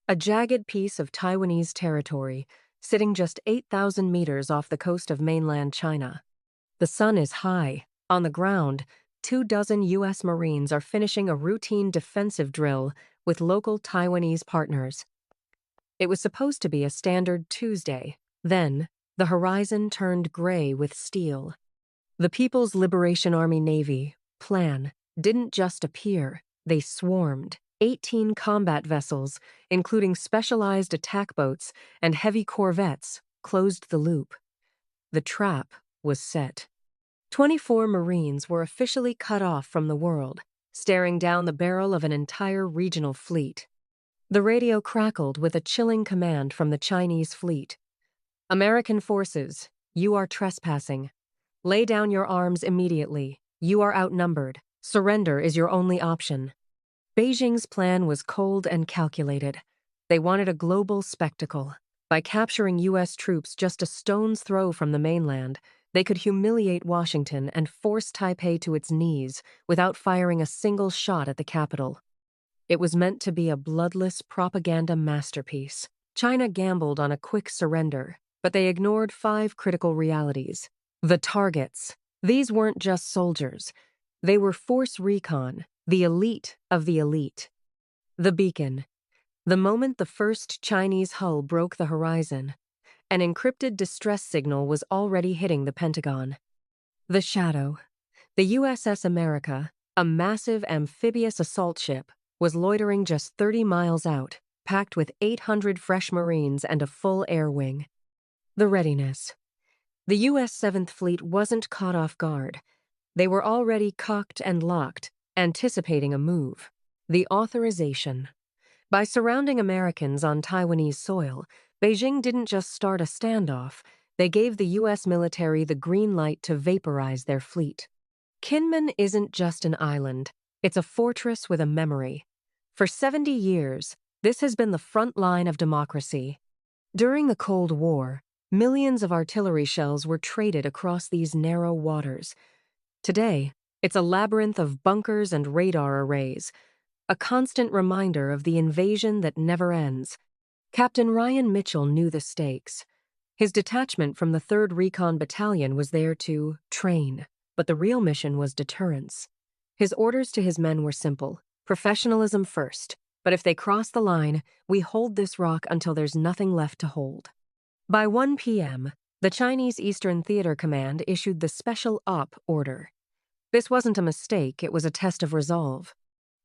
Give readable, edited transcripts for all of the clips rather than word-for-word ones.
a jagged piece of Taiwanese territory, sitting just 8,000 meters off the coast of mainland China. The sun is high. On the ground, 24 U.S. Marines are finishing a routine defensive drill with local Taiwanese partners. It was supposed to be a standard Tuesday. Then, the horizon turned gray with steel. The People's Liberation Army Navy, PLAN, didn't just appear, they swarmed. 18 combat vessels, including specialized attack boats and heavy corvettes, closed the loop. The trap was set. 24 Marines were officially cut off from the world, staring down the barrel of an entire regional fleet. The radio crackled with a chilling command from the Chinese fleet. American forces, you are trespassing. Lay down your arms immediately. You are outnumbered. Surrender is your only option. Beijing's plan was cold and calculated. They wanted a global spectacle. By capturing U.S. troops just a stone's throw from the mainland, they could humiliate Washington and force Taipei to its knees without firing a single shot at the capital. It was meant to be a bloodless propaganda masterpiece. China gambled on a quick surrender, but they ignored 5 critical realities. The targets. These weren't just soldiers. They were force recon, the elite of the elite. The beacon. The moment the first Chinese hull broke the horizon, an encrypted distress signal was already hitting the Pentagon. The shadow. The USS America, a massive amphibious assault ship, was loitering just 30 miles out, packed with 800 fresh Marines and a full air wing. The readiness. The U.S. 7th Fleet wasn't caught off guard. They were already cocked and locked, anticipating a move. The authorization. By surrounding Americans on Taiwanese soil, Beijing didn't just start a standoff, they gave the U.S. military the green light to vaporize their fleet. Kinmen isn't just an island, it's a fortress with a memory. For 70 years, this has been the front line of democracy. During the Cold War, millions of artillery shells were traded across these narrow waters. Today, it's a labyrinth of bunkers and radar arrays, a constant reminder of the invasion that never ends. Captain Ryan Mitchell knew the stakes. His detachment from the 3rd Recon Battalion was there to train, but the real mission was deterrence. His orders to his men were simple: professionalism first, but if they cross the line, we hold this rock until there's nothing left to hold. By 1 p.m., the Chinese Eastern Theater Command issued the Special Op order. This wasn't a mistake, it was a test of resolve.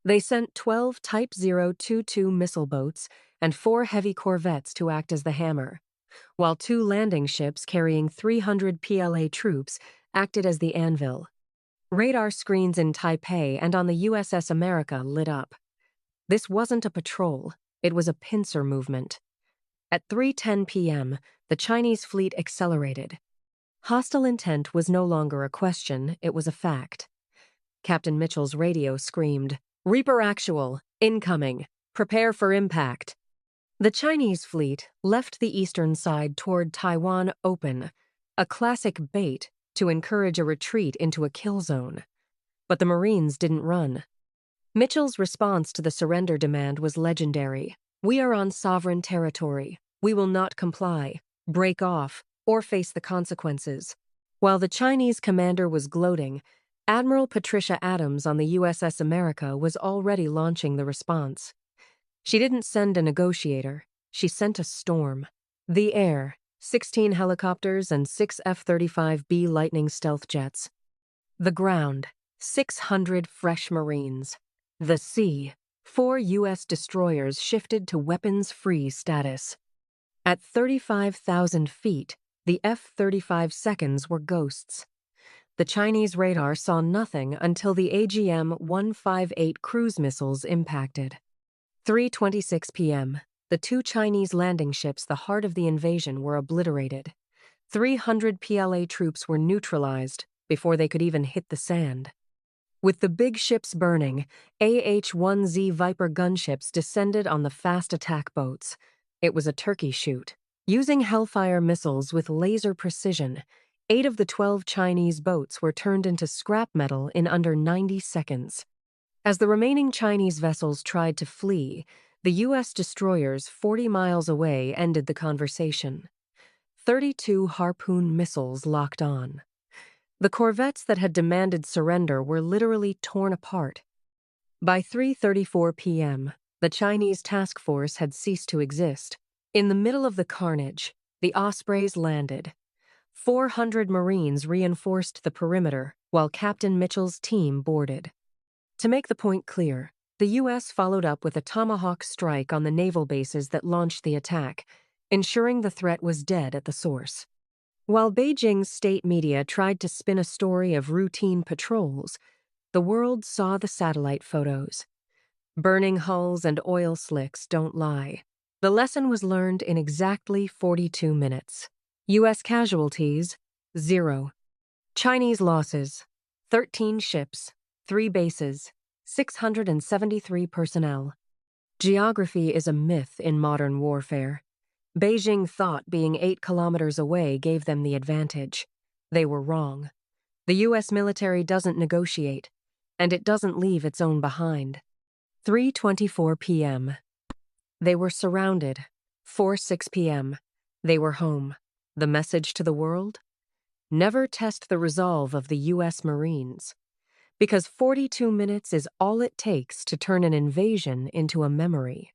They sent 12 Type 022 missile boats and 4 heavy corvettes to act as the hammer, while 2 landing ships carrying 300 PLA troops acted as the anvil. Radar screens in Taipei and on the USS America lit up. This wasn't a patrol, it was a pincer movement. At 3:10 p.m., the Chinese fleet accelerated. Hostile intent was no longer a question, it was a fact. Captain Mitchell's radio screamed, "Reaper Actual, incoming, prepare for impact." The Chinese fleet left the eastern side toward Taiwan open, a classic bait to encourage a retreat into a kill zone. But the Marines didn't run. Mitchell's response to the surrender demand was legendary. "We are on sovereign territory. We will not comply, break off, or face the consequences." While the Chinese commander was gloating, Admiral Patricia Adams on the USS America was already launching the response. She didn't send a negotiator, she sent a storm. The air, 16 helicopters and 6 F-35B Lightning stealth jets. The ground, 600 fresh Marines. The sea, 4 U.S. destroyers shifted to weapons-free status. At 35,000 feet, the F-35 seconds were ghosts. The Chinese radar saw nothing until the AGM-158 cruise missiles impacted. 3:26 p.m., the 2 Chinese landing ships, the heart of the invasion, were obliterated. 300 PLA troops were neutralized before they could even hit the sand. With the big ships burning, AH-1Z Viper gunships descended on the fast attack boats. It was a turkey shoot. Using Hellfire missiles with laser precision, 8 of the 12 Chinese boats were turned into scrap metal in under 90 seconds. As the remaining Chinese vessels tried to flee, The U.S. destroyers 40 miles away ended the conversation. 32 Harpoon missiles locked on. The corvettes that had demanded surrender were literally torn apart. By 3:34 p.m., the Chinese task force had ceased to exist. In the middle of the carnage, the Ospreys landed. 400 Marines reinforced the perimeter, while Captain Mitchell's team boarded. To make the point clear, the U.S. followed up with a Tomahawk strike on the naval bases that launched the attack, ensuring the threat was dead at the source. While Beijing's state media tried to spin a story of routine patrols, the world saw the satellite photos. Burning hulls and oil slicks don't lie. The lesson was learned in exactly 42 minutes. U.S. casualties, 0. Chinese losses, 13 ships, 3 bases, 673 personnel. Geography is a myth in modern warfare. Beijing thought being 8 kilometers away gave them the advantage. They were wrong. The U.S. military doesn't negotiate, and it doesn't leave its own behind. 3:24 p.m. They were surrounded. 4:06 p.m. They were home. The message to the world? Never test the resolve of the U.S. Marines. Because 42 minutes is all it takes to turn an invasion into a memory.